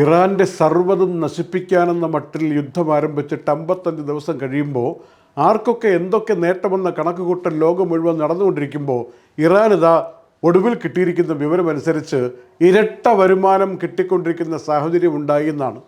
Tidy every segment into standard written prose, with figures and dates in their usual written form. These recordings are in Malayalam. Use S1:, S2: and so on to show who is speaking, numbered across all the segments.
S1: ഇറാൻ്റെ സർവ്വതും നശിപ്പിക്കാനെന്ന മട്ടിൽ യുദ്ധം ആരംഭിച്ചിട്ട് 55 ദിവസം കഴിയുമ്പോൾ ആർക്കൊക്കെ എന്തൊക്കെ നേട്ടമെന്ന കണക്കുകൂട്ടൽ ലോകം മുഴുവൻ നടന്നുകൊണ്ടിരിക്കുമ്പോൾ ഇറാൻ ഇതാ ഒടുവിൽ കിട്ടിയിരിക്കുന്ന വിവരമനുസരിച്ച് ഇരട്ട വരുമാനം കിട്ടിക്കൊണ്ടിരിക്കുന്ന സാഹചര്യം ഉണ്ടായി എന്നാണ്.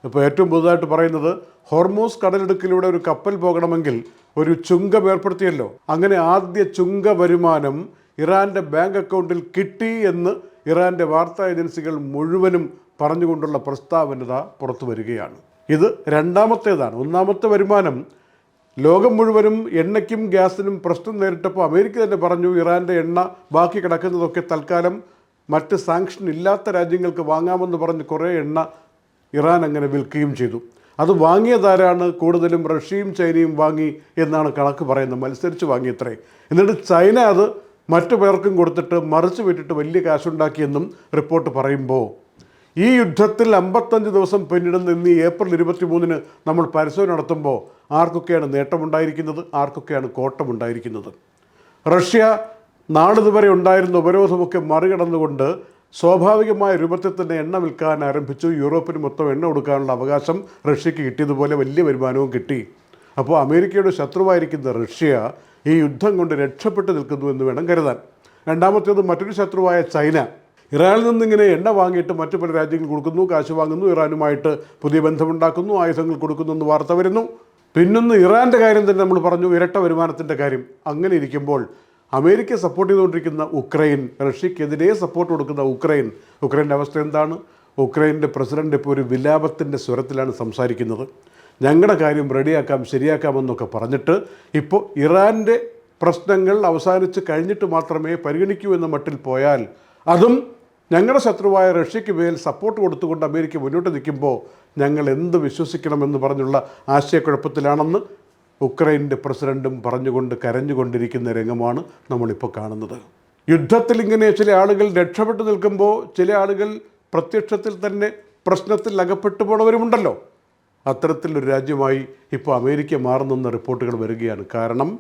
S1: ഇപ്പോൾ ഏറ്റവും പുതുതായിട്ട് പറയുന്നത് ഹോർമൂസ് കടലിടുക്കിലൂടെ ഒരു കപ്പൽ പോകണമെങ്കിൽ ഒരു ചുങ്കം ഏർപ്പെടുത്തിയല്ലോ. അങ്ങനെ ആദ്യ ചുങ്ക വരുമാനം ഇറാൻ്റെ ബാങ്ക് അക്കൗണ്ടിൽ കിട്ടി എന്ന് ഇറാൻ്റെ വാർത്താ ഏജൻസികൾ മുഴുവനും പറഞ്ഞുകൊണ്ടുള്ള പ്രസ്താവനത പുറത്തു വരികയാണ്. ഇത് രണ്ടാമത്തേതാണ്. ഒന്നാമത്തെ വരുമാനം ലോകം മുഴുവനും എണ്ണയ്ക്കും ഗ്യാസിനും പ്രശ്നം നേരിട്ടപ്പോൾ അമേരിക്ക തന്നെ പറഞ്ഞു ഇറാൻ്റെ എണ്ണ ബാക്കി കിടക്കുന്നതൊക്കെ തൽക്കാലം മറ്റ് സാങ്ഷൻ ഇല്ലാത്ത രാജ്യങ്ങൾക്ക് വാങ്ങാമെന്ന് പറഞ്ഞ് കുറേ എണ്ണ ഇറാൻ അങ്ങനെ വിൽക്കുകയും ചെയ്തു. അത് വാങ്ങിയതാരാണ്? കൂടുതലും റഷ്യയും ചൈനയും വാങ്ങി എന്നാണ് കണക്ക് പറയുന്നത്. മത്സരിച്ച് വാങ്ങിയത്രേ. എന്നിട്ട് ചൈന അത് മറ്റു പലർക്കും കൊടുത്തിട്ട് മറിച്ച് വിട്ടിട്ട് വലിയ കാശുണ്ടാക്കിയെന്നും റിപ്പോർട്ട് പറയുമ്പോൾ ഈ യുദ്ധത്തിൽ 55 ദിവസം പിന്നിടുന്ന ഇന്ന് ഏപ്രിൽ 23 നമ്മൾ പരിശോധന നടത്തുമ്പോൾ ആർക്കൊക്കെയാണ് നേട്ടമുണ്ടായിരിക്കുന്നത്, ആർക്കൊക്കെയാണ് കോട്ടമുണ്ടായിരിക്കുന്നത്? റഷ്യ നാളിതുവരെ ഉണ്ടായിരുന്ന ഉപരോധമൊക്കെ മറികടന്നുകൊണ്ട് സ്വാഭാവികമായ രൂപത്തിൽ തന്നെ എണ്ണ വിൽക്കാൻ ആരംഭിച്ചു. യൂറോപ്പിന് മൊത്തം എണ്ണ കൊടുക്കാനുള്ള അവകാശം റഷ്യക്ക് കിട്ടിയതുപോലെ വലിയ വരുമാനവും കിട്ടി. അപ്പോൾ അമേരിക്കയുടെ ശത്രുവായിരിക്കുന്ന റഷ്യ ഈ യുദ്ധം കൊണ്ട് രക്ഷപ്പെട്ട് നിൽക്കുന്നു എന്ന് വേണം കരുതാൻ. രണ്ടാമത്തേത് മറ്റൊരു ശത്രുവായ ചൈന ഇറാനിൽ നിന്നിങ്ങനെ എണ്ണ വാങ്ങിയിട്ട് മറ്റു പല രാജ്യങ്ങൾ കൊടുക്കുന്നു, കാശ് വാങ്ങുന്നു, ഇറാനുമായിട്ട് പുതിയ ബന്ധമുണ്ടാക്കുന്നു, ആയുധങ്ങൾ കൊടുക്കുന്നു എന്ന് വാർത്ത വരുന്നു. പിന്നൊന്ന് ഇറാൻ്റെ കാര്യം തന്നെ നമ്മൾ പറഞ്ഞു, ഇരട്ട വരുമാനത്തിൻ്റെ കാര്യം. അങ്ങനെ ഇരിക്കുമ്പോൾ അമേരിക്ക സപ്പോർട്ട് ചെയ്തുകൊണ്ടിരിക്കുന്ന ഉക്രൈൻ, റഷ്യക്കെതിരെ സപ്പോർട്ട് കൊടുക്കുന്ന ഉക്രൈൻ്റെ അവസ്ഥ എന്താണ്? ഉക്രൈൻ്റെ പ്രസിഡന്റ് ഇപ്പോൾ ഒരു വിലാപത്തിൻ്റെ സ്വരത്തിലാണ് സംസാരിക്കുന്നത്. ഞങ്ങളുടെ കാര്യം റെഡിയാക്കാം, ശരിയാക്കാമെന്നൊക്കെ പറഞ്ഞിട്ട് ഇപ്പോൾ ഇറാൻ്റെ പ്രശ്നങ്ങൾ അവസാനിച്ച് കഴിഞ്ഞിട്ട് മാത്രമേ പരിഗണിക്കൂ എന്ന മട്ടിൽ പോയാൽ അതും ഞങ്ങളുടെ ശത്രുവായ റഷ്യയ്ക്ക് മേൽ സപ്പോർട്ട് കൊടുത്തുകൊണ്ട് അമേരിക്ക മുന്നോട്ട് നിൽക്കുമ്പോൾ ഞങ്ങൾ എന്ത് വിശ്വസിക്കണമെന്ന് പറഞ്ഞുള്ള ആശയക്കുഴപ്പത്തിലാണെന്ന് ഉക്രൈൻ്റെ പ്രസിഡൻറ്റും പറഞ്ഞുകൊണ്ട് കരഞ്ഞുകൊണ്ടിരിക്കുന്ന രംഗമാണ് നമ്മളിപ്പോൾ കാണുന്നത്. യുദ്ധത്തിൽ ഇങ്ങനെ ചില ആളുകൾ രക്ഷപ്പെട്ടു നിൽക്കുമ്പോൾ ചില ആളുകൾ പ്രത്യക്ഷത്തിൽ തന്നെ പ്രശ്നത്തിൽ അകപ്പെട്ടു പോണവരുമുണ്ടല്ലോ. അത്തരത്തിലൊരു രാജ്യമായി ഇപ്പോൾ അമേരിക്ക മാറുന്നെന്ന റിപ്പോർട്ടുകൾ വരികയാണ്. കാരണം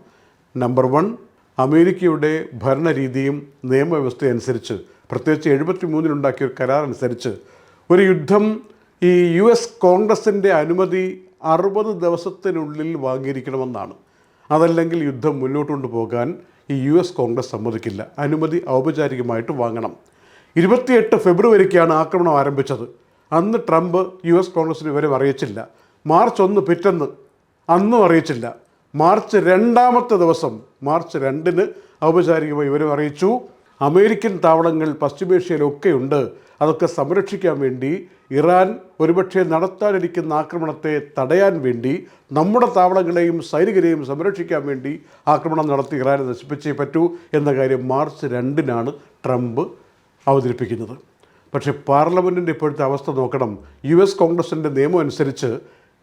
S1: നമ്പർ 1, അമേരിക്കയുടെ ഭരണരീതിയും നിയമവ്യവസ്ഥയനുസരിച്ച്, പ്രത്യേകിച്ച് 73 ഒരു കരാർ അനുസരിച്ച് ഒരു യുദ്ധം ഈ US കോൺഗ്രസിൻ്റെ അനുമതി 60 ദിവസത്തിനുള്ളിൽ വാങ്ങിയിരിക്കണമെന്നാണ്. അതല്ലെങ്കിൽ യുദ്ധം മുന്നോട്ട് കൊണ്ടുപോകാൻ ഈ US കോൺഗ്രസ് സമ്മതിക്കില്ല. അനുമതി ഔപചാരികമായിട്ട് വാങ്ങണം. 28 ഫെബ്രുവരിക്കാണ് ആക്രമണം ആരംഭിച്ചത്. അന്ന് ട്രംപ് US കോൺഗ്രസിന് വിവരം അറിയിച്ചില്ല. മാർച്ച് 1 പിറ്റന്ന് അന്നും അറിയിച്ചില്ല. മാർച്ച് 2 ദിവസം മാർച്ച് 2 ഔപചാരികമായി വിവരം അറിയിച്ചു. അമേരിക്കൻ താവളങ്ങൾ പശ്ചിമേഷ്യയിലൊക്കെ ഉണ്ട്. അതൊക്കെ സംരക്ഷിക്കാൻ വേണ്ടി ഇറാൻ ഒരുപക്ഷെ നടത്താനിരിക്കുന്ന ആക്രമണത്തെ തടയാൻ വേണ്ടി നമ്മുടെ താവളങ്ങളെയും സൈനികരെയും സംരക്ഷിക്കാൻ വേണ്ടി ആക്രമണം നടത്തി ഇറാനെ നശിപ്പിച്ചേ പറ്റൂ എന്ന കാര്യം മാർച്ച് 2 ട്രംപ് അവതരിപ്പിക്കുന്നത്. പക്ഷേ പാർലമെൻറ്റിൻ്റെ ഇപ്പോഴത്തെ അവസ്ഥ നോക്കണം. US കോൺഗ്രസിൻ്റെ നിയമം അനുസരിച്ച്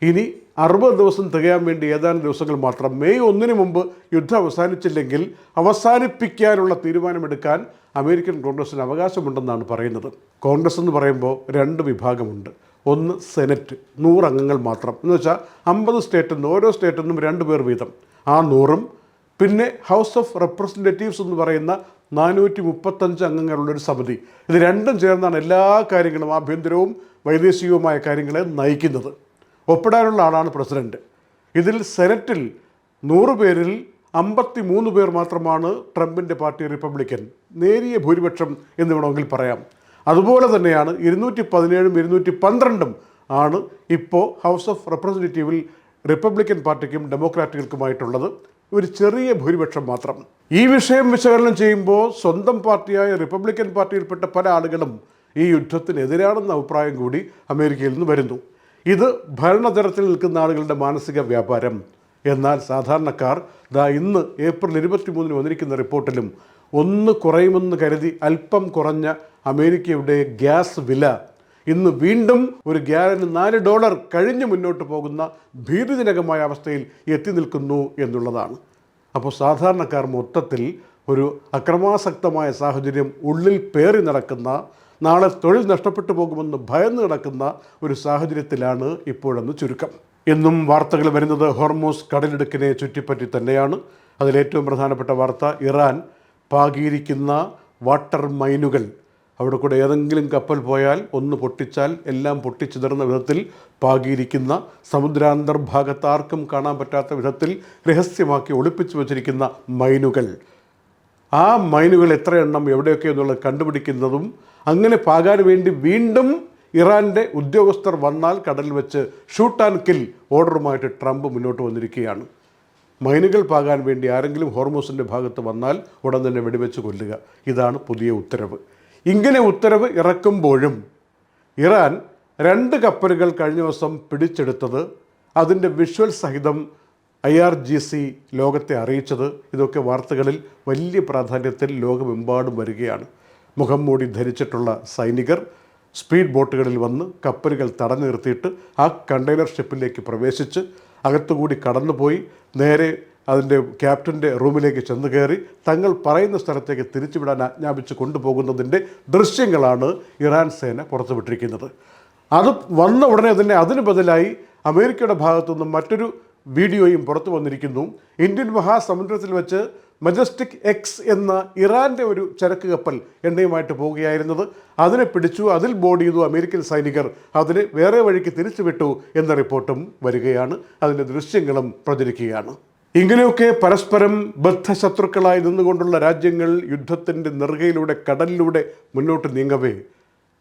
S1: ഇനി 60 ദിവസം തികയാൻ വേണ്ടി ഏതാനും ദിവസങ്ങൾ മാത്രം. മെയ് 1 മുമ്പ് യുദ്ധം അവസാനിച്ചില്ലെങ്കിൽ അവസാനിപ്പിക്കാനുള്ള തീരുമാനമെടുക്കാൻ അമേരിക്കൻ കോൺഗ്രസിന് അവകാശമുണ്ടെന്നാണ് പറയുന്നത്. കോൺഗ്രസ് എന്ന് പറയുമ്പോൾ 2 വിഭാഗമുണ്ട്. ഒന്ന് സെനറ്റ്, 100 അംഗങ്ങൾ മാത്രം. എന്ന് വെച്ചാൽ 50 സ്റ്റേറ്റിൽ നിന്ന് ഓരോ സ്റ്റേറ്റിൽ നിന്നും 2 പേർ വീതം, ആ 100ഉം പിന്നെ ഹൗസ് ഓഫ് റെപ്രസെൻറ്റേറ്റീവ്സ് എന്ന് പറയുന്ന 435 അംഗങ്ങളുള്ളൊരു സമിതി. ഇത് രണ്ടും ചേർന്നാണ് എല്ലാ കാര്യങ്ങളും ആഭ്യന്തരവും വൈദേശികവുമായ കാര്യങ്ങളെ നയിക്കുന്നത്. ഒപ്പിടാനുള്ള ആളാണ് പ്രസിഡന്റ്. ഇതിൽ സെനറ്റിൽ 100 പേരിൽ 53 പേർ മാത്രമാണ് ട്രംപിൻ്റെ പാർട്ടി റിപ്പബ്ലിക്കൻ, നേരിയ ഭൂരിപക്ഷം എന്ന് വേണമെങ്കിൽ പറയാം. അതുപോലെ തന്നെയാണ് 217ഉം 212ഉം ആണ് ഇപ്പോൾ ഹൗസ് ഓഫ് റെപ്രസെൻറ്റേറ്റീവിൽ റിപ്പബ്ലിക്കൻ പാർട്ടിക്കും ഡെമോക്രാറ്റുകൾക്കുമായിട്ടുള്ളത്, ഒരു ചെറിയ ഭൂരിപക്ഷം മാത്രം. ഈ വിഷയം വിശകലനം ചെയ്യുമ്പോൾ സ്വന്തം പാർട്ടിയായ റിപ്പബ്ലിക്കൻ പാർട്ടിയിൽപ്പെട്ട പല ആളുകളും ഈ യുദ്ധത്തിനെതിരാണെന്ന അഭിപ്രായം കൂടി അമേരിക്കയിൽ നിന്ന് വരുന്നു. ഇത് ഭരണതലത്തിൽ നിൽക്കുന്ന ആളുകളുടെ മാനസിക വ്യാപാരം. എന്നാൽ സാധാരണക്കാർ ഇന്ന് ഏപ്രിൽ 23 വന്നിരിക്കുന്ന റിപ്പോർട്ടിലും ഒന്ന് കുറയുമെന്ന് കരുതി അല്പം കുറഞ്ഞ അമേരിക്കയുടെ ഗ്യാസ് വില ഇന്ന് വീണ്ടും ഒരു ഗ്യാലന് $4 കഴിഞ്ഞ് മുന്നോട്ട് പോകുന്ന ഭീതിജനകമായ അവസ്ഥയിൽ എത്തി നിൽക്കുന്നു എന്നുള്ളതാണ്. അപ്പോൾ സാധാരണക്കാർ മൊത്തത്തിൽ ഒരു അക്രമാസക്തമായ സാഹചര്യം ഉള്ളിൽ പേറി നടക്കുന്ന, നാളെ തൊഴിൽ നഷ്ടപ്പെട്ടു പോകുമെന്ന് ഭയന്ന് കിടക്കുന്ന ഒരു സാഹചര്യത്തിലാണ് ഇപ്പോഴെന്ന് ചുരുക്കം. എന്നും വാർത്തകൾ വരുന്നത് ഹോർമൂസ് കടലിടുക്കിനെ ചുറ്റിപ്പറ്റി തന്നെയാണ്. അതിലേറ്റവും പ്രധാനപ്പെട്ട വാർത്ത, ഇറാൻ പാകിയിരിക്കുന്ന വാട്ടർ മൈനുകൾ അവിടെ കൂടെ ഏതെങ്കിലും കപ്പൽ പോയാൽ ഒന്ന് പൊട്ടിച്ചാൽ എല്ലാം പൊട്ടിച്ചിതറുന്ന വിധത്തിൽ പാകിയിരിക്കുന്ന സമുദ്രാന്തർഭാഗത്ത് ആർക്കും കാണാൻ പറ്റാത്ത വിധത്തിൽ രഹസ്യമാക്കി ഒളിപ്പിച്ചു വച്ചിരിക്കുന്ന മൈനുകൾ, ആ മൈനുകൾ എത്ര എണ്ണം എവിടെയൊക്കെ എന്നുള്ളത് കണ്ടുപിടിക്കുന്നതും അങ്ങനെ പാകാൻ വേണ്ടി വീണ്ടും ഇറാൻ്റെ ഉദ്യോഗസ്ഥർ വന്നാൽ കടലിൽ വെച്ച് ഷൂട്ട് ആൻഡ് കിൽ ഓർഡറുമായിട്ട് ട്രംപ് മുന്നോട്ട് വന്നിരിക്കുകയാണ്. മൈനുകൾ പാകാൻ വേണ്ടി ആരെങ്കിലും ഹോർമൂസിൻ്റെ ഭാഗത്ത് വന്നാൽ ഉടൻ തന്നെ വെടിവെച്ച് കൊല്ലുക. ഇതാണ് പുതിയ ഉത്തരവ്. ഇങ്ങനെ ഉത്തരവ് ഇറക്കുമ്പോഴും ഇറാൻ 2 കപ്പലുകൾ കഴിഞ്ഞ ദിവസം പിടിച്ചെടുത്തത്, അതിൻ്റെ വിഷ്വൽ സഹിതം IRGC ലോകത്തെ അറിയിച്ചത്, ഇതൊക്കെ വാർത്തകളിൽ വലിയ പ്രാധാന്യത്തിൽ ലോകമെമ്പാടും വരികയാണ്. മുഖം മൂടി ധരിച്ചിട്ടുള്ള സൈനികർ സ്പീഡ് ബോട്ടുകളിൽ വന്ന് കപ്പലുകൾ തടഞ്ഞു നിർത്തിയിട്ട് ആ കണ്ടെയ്നർ ഷിപ്പിലേക്ക് പ്രവേശിച്ച് അകത്തുകൂടി കടന്നുപോയി നേരെ അതിൻ്റെ ക്യാപ്റ്റൻ്റെ റൂമിലേക്ക് ചെന്ന് കയറി തങ്ങൾ പറയുന്ന സ്ഥലത്തേക്ക് തിരിച്ചുവിടാൻ ആജ്ഞാപിച്ച് കൊണ്ടുപോകുന്നതിൻ്റെ ദൃശ്യങ്ങളാണ് ഇറാൻ സേന പുറത്തുവിട്ടിരിക്കുന്നത്. അത് വന്ന ഉടനെ തന്നെ അതിന് ബദലായി അമേരിക്കയുടെ ഭാഗത്തുനിന്നും മറ്റൊരു വീഡിയോയും പുറത്തു വന്നിരിക്കുന്നു. ഇന്ത്യൻ മഹാസമുദ്രത്തിൽ വെച്ച് മജസ്റ്റിക് എക്സ് എന്ന ഇറാൻ്റെ ഒരു ചരക്ക് കപ്പൽ എണ്ണയുമായിട്ട് പോവുകയായിരുന്നത്, അതിനെ പിടിച്ചു, അതിൽ ബോർഡ് ചെയ്തു അമേരിക്കൻ സൈനികർ, അതിനെ വേറെ വഴിക്ക് തിരിച്ചുവിട്ടു എന്ന റിപ്പോർട്ടും വരികയാണ്. അതിൻ്റെ ദൃശ്യങ്ങളും പ്രചരിക്കുകയാണ്. ഇങ്ങനെയൊക്കെ പരസ്പരം ബദ്ധശത്രുക്കളായി നിന്നുകൊണ്ടുള്ള രാജ്യങ്ങൾ യുദ്ധത്തിൻ്റെ നെറുകയിലൂടെ കടലിലൂടെ മുന്നോട്ട് നീങ്ങവേ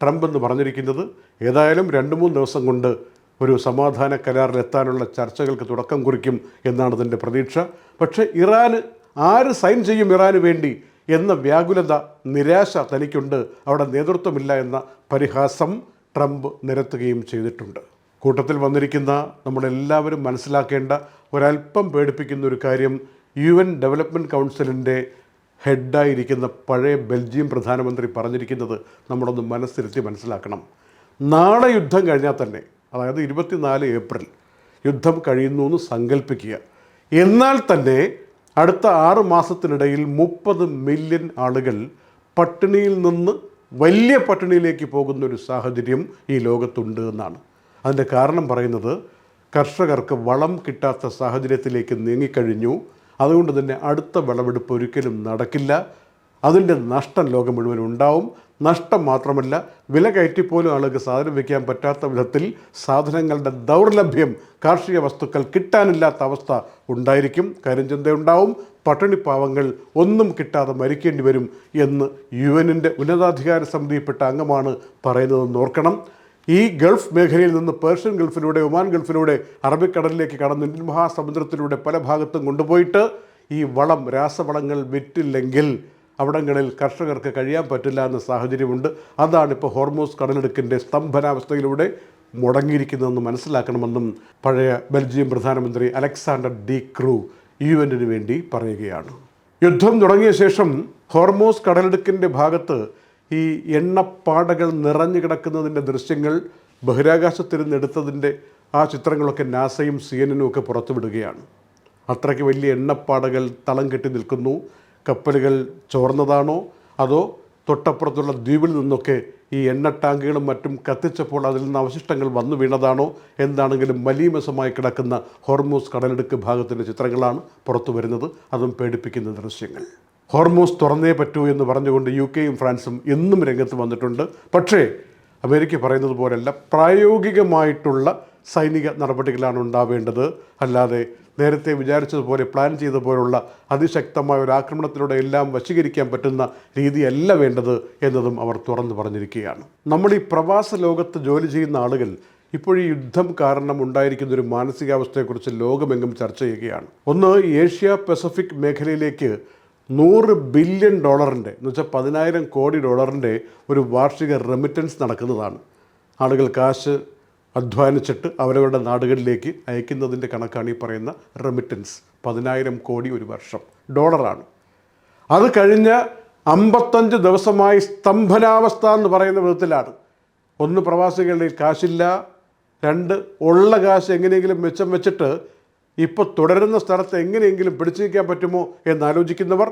S1: ട്രംപ് എന്ന് പറഞ്ഞിരിക്കുന്നത് ഏതായാലും 2-3 ദിവസം കൊണ്ട് ഒരു സമാധാന കരാറിലെത്താനുള്ള ചർച്ചകൾക്ക് തുടക്കം കുറിക്കും എന്നാണ് അതിൻ്റെ പ്രതീക്ഷ. പക്ഷേ ആര് സൈൻ ചെയ്യും ഇറാന് വേണ്ടി എന്ന വ്യാകുലത, നിരാശ തനിക്കുണ്ട്. അവിടെ നേതൃത്വമില്ല എന്ന പരിഹാസം ട്രംപ് നിരത്തുകയും ചെയ്തിട്ടുണ്ട്. കൂട്ടത്തിൽ വന്നിരിക്കുന്ന നമ്മളെല്ലാവരും മനസ്സിലാക്കേണ്ട ഒരല്പം പേടിപ്പിക്കുന്ന ഒരു കാര്യം, UN ഡെവലപ്മെൻറ്റ് കൗൺസിലിൻ്റെ ഹെഡായിരിക്കുന്ന പഴയ ബെൽജിയം പ്രധാനമന്ത്രി പറഞ്ഞിരിക്കുന്നത് നമ്മളൊന്ന് മനസ്സിരുത്തി മനസ്സിലാക്കണം. നാളെ യുദ്ധം കഴിഞ്ഞാൽ തന്നെ, അതായത് 24 ഏപ്രിൽ യുദ്ധം കഴിയുന്നു എന്ന് സങ്കല്പിക്കുക. എന്നാൽ തന്നെ അടുത്ത 6 മാസത്തിനിടയിൽ 30 മില്യൺ ആളുകൾ പട്ടിണിയിൽ നിന്ന് വലിയ പട്ടിണിയിലേക്ക് പോകുന്നൊരു സാഹചര്യം ഈ ലോകത്തുണ്ട് എന്നാണ്. അതിൻ്റെ കാരണം പറയുന്നത് കർഷകർക്ക് വളം കിട്ടാത്ത സാഹചര്യത്തിലേക്ക് നീങ്ങിക്കഴിഞ്ഞു. അതുകൊണ്ട് തന്നെ അടുത്ത വിളവെടുപ്പ് ഒരിക്കലും നടക്കില്ല. അതിൻ്റെ നഷ്ടം ലോകം മുഴുവൻ ഉണ്ടാവും. നഷ്ടം മാത്രമല്ല, വില കയറ്റിപ്പോലും ആളുകൾക്ക് സാധനം വയ്ക്കാൻ പറ്റാത്ത വിധത്തിൽ സാധനങ്ങളുടെ ദൗർലഭ്യം, കാർഷിക വസ്തുക്കൾ കിട്ടാനില്ലാത്ത അവസ്ഥ ഉണ്ടായിരിക്കും. കരിഞ്ചന്ത ഉണ്ടാവും. പട്ടിണിപ്പാവങ്ങൾ ഒന്നും കിട്ടാതെ മരിക്കേണ്ടി വരും എന്ന് UN ഉന്നതാധികാര സമിതിയിൽപ്പെട്ട അംഗമാണ് പറയുന്നതെന്ന് ഓർക്കണം. ഈ ഗൾഫ് മേഖലയിൽ നിന്ന് പേർഷ്യൻ ഗൾഫിലൂടെ, ഒമാൻ ഗൾഫിലൂടെ അറബിക്കടലിലേക്ക് കടന്ന് ഇന്ത്യൻ മഹാസമുദ്രത്തിലൂടെ പല ഭാഗത്തും കൊണ്ടുപോയിട്ട് ഈ വളം, രാസവളങ്ങൾ വിറ്റില്ലെങ്കിൽ അവിടങ്ങളിൽ കർഷകർക്ക് കഴിയാൻ പറ്റില്ല എന്ന സാഹചര്യമുണ്ട്. അതാണിപ്പോൾ ഹോർമൂസ് കടലിടുക്കിൻ്റെ സ്തംഭനാവസ്ഥയിലൂടെ മുടങ്ങിയിരിക്കുന്നതെന്ന് മനസ്സിലാക്കണമെന്നും പഴയ ബെൽജിയം പ്രധാനമന്ത്രി അലക്സാണ്ടർ ഡി ക്രൂ UN വേണ്ടി പറയുകയാണ്. യുദ്ധം തുടങ്ങിയ ശേഷം ഹോർമൂസ് കടലിടുക്കിൻ്റെ ഭാഗത്ത് ഈ എണ്ണപ്പാടകൾ നിറഞ്ഞു കിടക്കുന്നതിൻ്റെ ദൃശ്യങ്ങൾ ബഹിരാകാശത്തിരുന്ന് എടുത്തതിൻ്റെ ആ ചിത്രങ്ങളൊക്കെ നാസയും CNN ഒക്കെ പുറത്തുവിടുകയാണ്. അത്രയ്ക്ക് വലിയ എണ്ണപ്പാടകൾ തളം കെട്ടി നിൽക്കുന്നു. കപ്പലുകൾ ചോർന്നതാണോ അതോ തൊട്ടപ്പുറത്തുള്ള ദ്വീപിൽ നിന്നൊക്കെ ഈ എണ്ണ ടാങ്കുകളും മറ്റും കത്തിച്ചപ്പോൾ അതിൽ നിന്ന് അവശിഷ്ടങ്ങൾ വന്നു വീണതാണോ, എന്താണെങ്കിലും മലീമസമായി കിടക്കുന്ന ഹോർമൂസ് കടലിടുക്ക് ഭാഗത്തിൻ്റെ ചിത്രങ്ങളാണ് പുറത്തു വരുന്നത്. അതും പേടിപ്പിക്കുന്ന ദൃശ്യങ്ങൾ. ഹോർമൂസ് തുറന്നേ പറ്റൂ എന്ന് പറഞ്ഞുകൊണ്ട് UK-യും ഫ്രാൻസും എന്നും രംഗത്ത് വന്നിട്ടുണ്ട്. പക്ഷേ അമേരിക്ക പറയുന്നത് പോലെയല്ല, പ്രായോഗികമായിട്ടുള്ള സൈനിക നടപടികളാണ് ഉണ്ടാവേണ്ടത്. അല്ലാതെ നേരത്തെ വിചാരിച്ചതുപോലെ പ്ലാൻ ചെയ്ത പോലുള്ള അതിശക്തമായ ഒരു ആക്രമണത്തിലൂടെ എല്ലാം വശീകരിക്കാൻ പറ്റുന്ന രീതിയല്ല വേണ്ടത് എന്നതും അവർ തുറന്നു പറഞ്ഞിരിക്കുകയാണ്. നമ്മൾ ഈ പ്രവാസ ലോകത്ത് ജോലി ചെയ്യുന്ന ആളുകൾ ഇപ്പോഴീ യുദ്ധം കാരണം ഉണ്ടായിരിക്കുന്നൊരു മാനസികാവസ്ഥയെക്കുറിച്ച് ലോകമെങ്ങും ചർച്ച ചെയ്യുകയാണ്. ഒന്ന്, ഏഷ്യ പസഫിക് മേഖലയിലേക്ക് $100 ബില്യൺ എന്ന് വെച്ചാൽ 10,000 കോടി ഡോളറിൻ്റെ ഒരു വാർഷിക റെമിറ്റൻസ് നടക്കുന്നതാണ്. ആളുകൾ കാശ് അധ്വാനിച്ചിട്ട് അവരവരുടെ നാടുകളിലേക്ക് അയക്കുന്നതിൻ്റെ കണക്കാണ് ഈ പറയുന്ന റെമിറ്റൻസ്. 10,000 കോടി ഒരു വർഷം ഡോളറാണ്. അത് കഴിഞ്ഞ 55 ദിവസമായി സ്തംഭനാവസ്ഥ എന്ന് പറയുന്ന വിധത്തിലാണ്. ഒന്ന്, പ്രവാസികളുടെ കാശില്ല. 2, ഉള്ള കാശ് എങ്ങനെയെങ്കിലും മിച്ചം വെച്ചിട്ട് ഇപ്പോൾ തുടരുന്ന സ്ഥലത്ത് എങ്ങനെയെങ്കിലും പിടിച്ചു വയ്ക്കാൻ പറ്റുമോ എന്നാലോചിക്കുന്നവർ.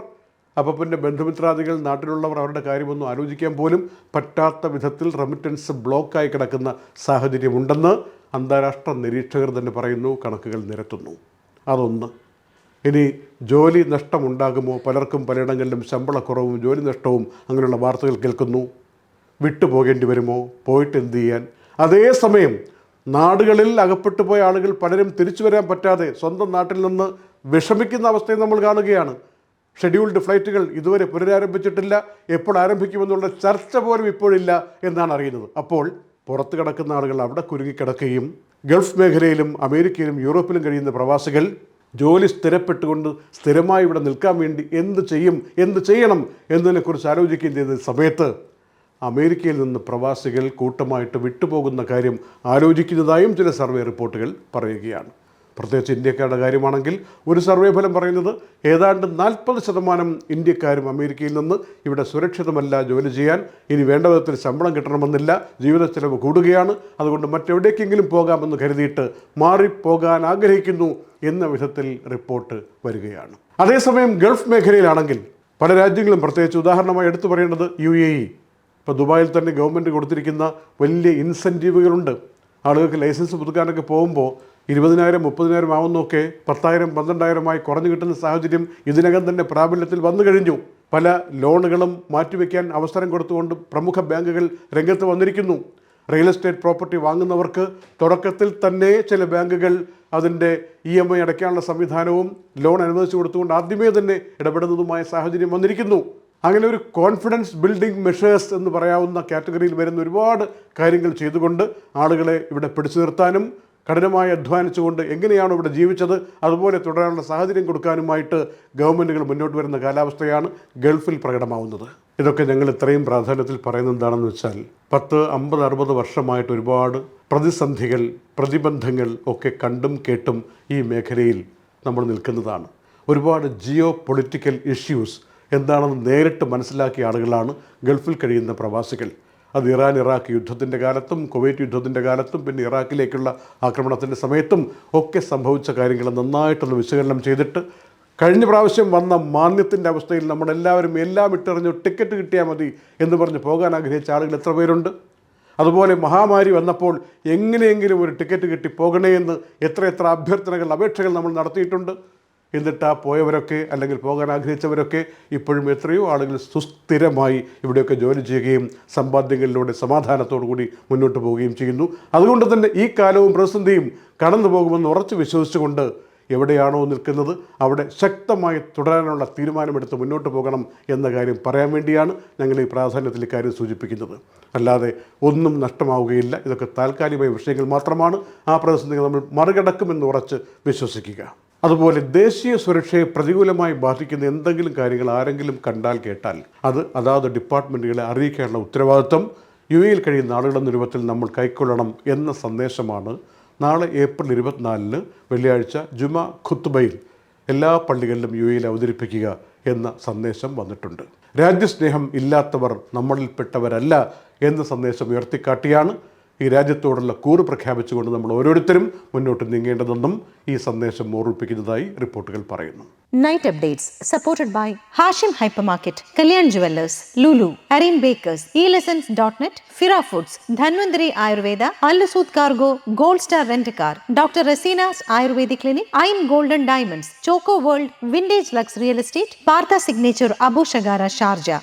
S1: അപ്പോൾ പിന്നെ ബന്ധുമിത്രാദികൾ, നാട്ടിലുള്ളവർ അവരുടെ കാര്യമൊന്നും ആലോചിക്കാൻ പോലും പറ്റാത്ത വിധത്തിൽ റെമിറ്റൻസ് ബ്ലോക്കായി കിടക്കുന്ന സാഹചര്യമുണ്ടെന്ന് അന്താരാഷ്ട്ര നിരീക്ഷകർ തന്നെ പറയുന്നു, കണക്കുകൾ നിരത്തുന്നു. അതൊന്ന്. ഇനി ജോലി നഷ്ടമുണ്ടാകുമോ? പലർക്കും പലയിടങ്ങളിലും ശമ്പളക്കുറവും ജോലി നഷ്ടവും അങ്ങനെയുള്ള വാർത്തകൾ കേൾക്കുന്നു. വിട്ടുപോകേണ്ടി വരുമോ? പോയിട്ട് എന്ത് ചെയ്യാൻ? അതേസമയം നാടുകളിൽ അകപ്പെട്ടു പോയ ആളുകൾ പലരും തിരിച്ചു വരാൻ പറ്റാതെ സ്വന്തം നാട്ടിൽ നിന്ന് വിഷമിക്കുന്ന അവസ്ഥയും നമ്മൾ കാണുകയാണ്. ഷെഡ്യൂൾഡ് ഫ്ലൈറ്റുകൾ ഇതുവരെ പുനരാരംഭിച്ചിട്ടില്ല. എപ്പോൾ ആരംഭിക്കുമെന്നുള്ള ചർച്ച പോലും ഇപ്പോഴില്ല എന്നാണ് അറിയുന്നത്. അപ്പോൾ പുറത്ത് കിടക്കുന്ന ആളുകൾ അവിടെ കുരുങ്ങിക്കിടക്കുകയും ഗൾഫ് മേഖലയിലും അമേരിക്കയിലും യൂറോപ്പിലും കഴിയുന്ന പ്രവാസികൾ ജോലി സ്ഥിരപ്പെട്ടുകൊണ്ട് സ്ഥിരമായി ഇവിടെ നിൽക്കാൻ വേണ്ടി എന്ത് ചെയ്യണം എന്നതിനെക്കുറിച്ച് ആലോചിക്കുകയും ചെയ്ത സമയത്ത് അമേരിക്കയിൽ നിന്ന് പ്രവാസികൾ കൂട്ടമായിട്ട് വിട്ടുപോകുന്ന കാര്യം ആലോചിക്കുന്നതായും ചില സർവേ റിപ്പോർട്ടുകൾ പറയുകയാണ്. പ്രത്യേകിച്ച് ഇന്ത്യക്കാരുടെ കാര്യമാണെങ്കിൽ ഒരു സർവേ ഫലം പറയുന്നത് ഏതാണ്ട് 40% ഇന്ത്യക്കാരും അമേരിക്കയിൽ നിന്ന് ഇവിടെ സുരക്ഷിതമല്ല ജോലി ചെയ്യാൻ, ഇനി വേണ്ട വിധത്തിൽ ശമ്പളം കിട്ടണമെന്നില്ല, ജീവിത ചെലവ് കൂടുകയാണ്, അതുകൊണ്ട് മറ്റെവിടേക്കെങ്കിലും പോകാമെന്ന് കരുതിയിട്ട് മാറിപ്പോകാൻ ആഗ്രഹിക്കുന്നു എന്ന വിധത്തിൽ റിപ്പോർട്ട് വരികയാണ്. അതേസമയം ഗൾഫ് മേഖലയിലാണെങ്കിൽ പല രാജ്യങ്ങളും, പ്രത്യേകിച്ച് ഉദാഹരണമായി എടുത്തു പറയേണ്ടത് UAE. ഇപ്പോൾ ദുബായിൽ തന്നെ ഗവൺമെൻറ് കൊടുത്തിരിക്കുന്ന വലിയ ഇൻസെൻറ്റീവുകളുണ്ട്. ആളുകൾക്ക് ലൈസൻസ് പുതുക്കാനൊക്കെ പോകുമ്പോൾ 20,000 30,000 ആവുന്നൊക്കെ 10,000 12,000 കുറഞ്ഞു കിട്ടുന്ന സാഹചര്യം ഇതിനകം തന്നെ പ്രാബല്യത്തിൽ വന്നു കഴിഞ്ഞു. പല ലോണുകളും മാറ്റിവെക്കാൻ അവസരം കൊടുത്തുകൊണ്ട് പ്രമുഖ ബാങ്കുകൾ രംഗത്ത് വന്നിരിക്കുന്നു. റിയൽ എസ്റ്റേറ്റ് പ്രോപ്പർട്ടി വാങ്ങുന്നവർക്ക് തുടക്കത്തിൽ തന്നെ ചില ബാങ്കുകൾ അതിൻ്റെ EMI അടയ്ക്കാനുള്ള സംവിധാനവും ലോൺ അനുവദിച്ചു കൊടുത്തുകൊണ്ട് ആദ്യമേ തന്നെ ഇടപെടുന്നതുമായ സാഹചര്യം വന്നിരിക്കുന്നു. അങ്ങനെ ഒരു കോൺഫിഡൻസ് ബിൽഡിംഗ് മെഷേഴ്സ് എന്ന് പറയാവുന്ന കാറ്റഗറിയിൽ വരുന്ന ഒരുപാട് കാര്യങ്ങൾ ചെയ്തുകൊണ്ട് ആളുകളെ ഇവിടെ പിടിച്ചു നിർത്താനും കഠിനമായി അധ്വാനിച്ചുകൊണ്ട് എങ്ങനെയാണോ ഇവിടെ ജീവിച്ചത് അതുപോലെ തുടരാനുള്ള സാഹചര്യം കൊടുക്കാനുമായിട്ട് ഗവൺമെൻറ്റുകൾ മുന്നോട്ട് വരുന്ന കാലാവസ്ഥയാണ് ഗൾഫിൽ പ്രകടമാവുന്നത്. ഇതൊക്കെ ഞങ്ങൾ ഇത്രയും പ്രാധാന്യത്തിൽ പറയുന്നത് എന്താണെന്ന് വെച്ചാൽ 10, 50, 60 വർഷമായിട്ട് ഒരുപാട് പ്രതിസന്ധികൾ, പ്രതിബന്ധങ്ങൾ ഒക്കെ കണ്ടും കേട്ടും ഈ മേഖലയിൽ നമ്മൾ നിൽക്കുന്നതാണ്. ഒരുപാട് ജിയോ പൊളിറ്റിക്കൽ ഇഷ്യൂസ് എന്താണെന്ന് നേരിട്ട് മനസ്സിലാക്കിയ ആളുകളാണ് ഗൾഫിൽ കഴിയുന്ന പ്രവാസികൾ. അത് ഇറാൻ ഇറാഖ് യുദ്ധത്തിൻ്റെ കാലത്തും കുവൈറ്റ് യുദ്ധത്തിൻ്റെ കാലത്തും പിന്നെ ഇറാഖിലേക്കുള്ള ആക്രമണത്തിൻ്റെ സമയത്തും ഒക്കെ സംഭവിച്ച കാര്യങ്ങൾ നന്നായിട്ടൊന്ന് വിശകലനം ചെയ്തിട്ട് കഴിഞ്ഞ പ്രാവശ്യം വന്ന മാന്യത്തിൻ്റെ അവസ്ഥയിൽ നമ്മളെല്ലാവരും എല്ലാം ഇട്ടെറിഞ്ഞു ടിക്കറ്റ് കിട്ടിയാൽ മതി എന്ന് പറഞ്ഞ് പോകാൻ ആഗ്രഹിച്ച ആളുകൾ എത്ര പേരുണ്ട്? അതുപോലെ മഹാമാരി വന്നപ്പോൾ എങ്ങനെയെങ്കിലും ഒരു ടിക്കറ്റ് കിട്ടി പോകണേ എന്ന് എത്ര അഭ്യർത്ഥനകൾ, അപേക്ഷകൾ നമ്മൾ നടത്തിയിട്ടുണ്ട്. എന്നിട്ട് ആ പോയവരൊക്കെ അല്ലെങ്കിൽ പോകാൻ ആഗ്രഹിച്ചവരൊക്കെ ഇപ്പോഴും എത്രയോ ആളുകൾ സുസ്ഥിരമായി ഇവിടെയൊക്കെ ജോലി ചെയ്യുകയും സമ്പാദ്യങ്ങളിലൂടെ സമാധാനത്തോടു കൂടി മുന്നോട്ട് പോവുകയും ചെയ്യുന്നു. അതുകൊണ്ട് തന്നെ ഈ കാലവും പ്രതിസന്ധിയും കടന്നു പോകുമെന്ന് ഉറച്ചു വിശ്വസിച്ചുകൊണ്ട് എവിടെയാണോ നിൽക്കുന്നത് അവിടെ ശക്തമായി തുടരാനുള്ള തീരുമാനമെടുത്ത് മുന്നോട്ട് പോകണം എന്ന കാര്യം പറയാൻ വേണ്ടിയാണ് ഞങ്ങൾ ഈ പ്രാധാന്യത്തിൽ ഇക്കാര്യം സൂചിപ്പിക്കുന്നത്. അല്ലാതെ ഒന്നും നഷ്ടമാവുകയില്ല. ഇതൊക്കെ താൽക്കാലികമായ വിഷയങ്ങൾ മാത്രമാണ്. ആ പ്രതിസന്ധികൾ നമ്മൾ മറികടക്കുമെന്ന് ഉറച്ച് വിശ്വസിക്കുക. അതുപോലെ ദേശീയ സുരക്ഷയെ പ്രതികൂലമായി ബാധിക്കുന്ന എന്തെങ്കിലും കാര്യങ്ങൾ ആരെങ്കിലും കണ്ടാൽ കേട്ടാൽ അത് അതാത് ഡിപ്പാർട്ട്മെൻറ്റുകളെ അറിയിക്കാനുള്ള ഉത്തരവാദിത്വം UAEയിൽ കഴിയുന്ന ആളുകളെന്ന രൂപത്തിൽ നമ്മൾ കൈക്കൊള്ളണം എന്ന സന്ദേശമാണ് നാളെ ഏപ്രിൽ 24 വെള്ളിയാഴ്ച ജുമാ ഖുത്ബയിൽ എല്ലാ പള്ളികളിലും UAEയിൽ അവതരിപ്പിക്കുക എന്ന സന്ദേശം വന്നിട്ടുണ്ട്. രാജ്യസ്നേഹം ഇല്ലാത്തവർ നമ്മളിൽപ്പെട്ടവരല്ല എന്ന സന്ദേശം ഉയർത്തിക്കാട്ടിയാണ് ഈ രാജ്യത്തോടുള്ള കൂറ് പ്രഖ്യാപിച്ചുകൊണ്ട് നമ്മൾ ഓരോരുത്തരും മുന്നോട്ട് നീങ്ങേണ്ടതെന്നും ഈ സന്ദേശം ഓർമ്മിപ്പിക്കുന്നതായി റിപ്പോർട്ടുകൾ പറയുന്നു.
S2: Night updates supported by Hashim Hypermarket, Kalyan Jewellers, Lulu, Arin Bakers, eLessons.net, Fira Foods, Dhanvantari Ayurveda, Al-Suud Cargo, Gold Star Rent-A-Car, Dr. Rasina's Ayurvedic Clinic, Ain Golden Diamonds, Choco World, Vintage Lux Real Estate, Partha Signature Abu Shagara Sharjah.